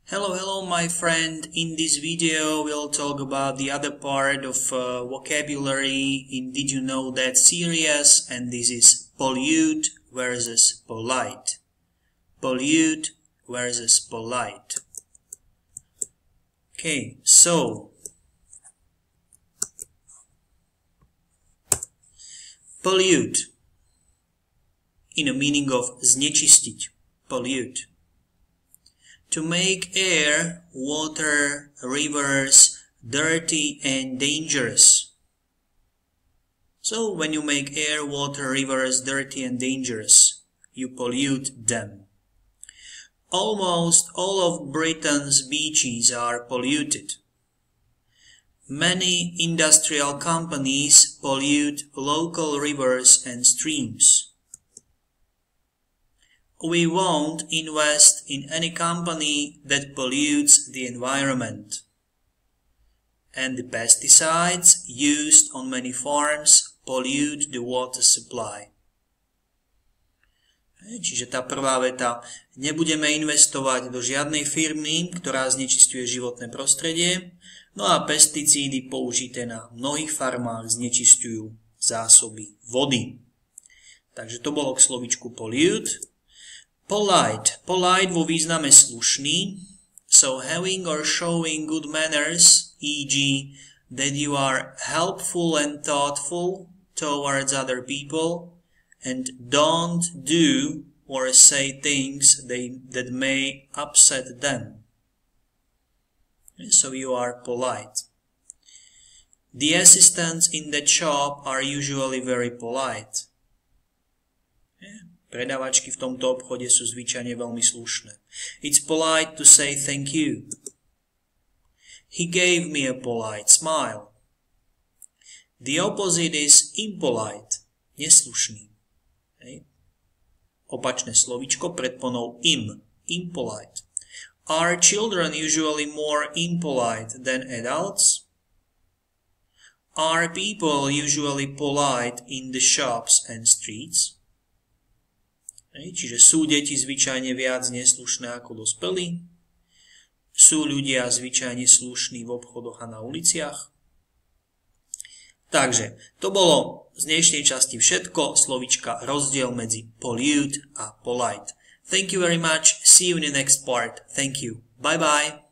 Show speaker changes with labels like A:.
A: Hello my friend. In this video we'll talk about the other part of vocabulary in Did You Know That series, and this is pollute versus polite. Pollute versus polite. Okay, so pollute in a meaning of znečistiť, pollute. To make air, water, rivers dirty and dangerous. So when you make air, water, rivers dirty and dangerous, you pollute them. Almost all of Britain's beaches are polluted. Many industrial companies pollute local rivers and streams. We won't invest in any company that pollutes the environment. And the pesticides used on many farms pollute the water supply. Čiže tá prvá veta, nebudeme investovať do žiadnej firmy, ktorá znečisťuje životné prostredie, no a pesticídy použité na mnohých farmách znečisťujú zásoby vody. Takže to bolo k slovíčku pollute. Polite. Polite vo význame slušný. So having or showing good manners, e.g. that you are helpful and thoughtful towards other people and don't do or say things that may upset them. So you are polite. The assistants in that shop are usually very polite. Predavačky v tomto obchode sú zvyčajne veľmi slušné. It's polite to say thank you. He gave me a polite smile. The opposite is impolite, neslušný. Opačné slovíčko predponou impolite. Are children usually more impolite than adults? Are people usually polite in the shops and streets? Čiže sú deti zvyčajne viac neslušné ako dospelí? Sú ľudia zvyčajne slušní v obchodoch a na uliciach? Takže, to bolo z dnešnej časti všetko, slovíčka rozdiel medzi pollute a polite. Thank you very much, see you in the next part. Thank you, bye bye.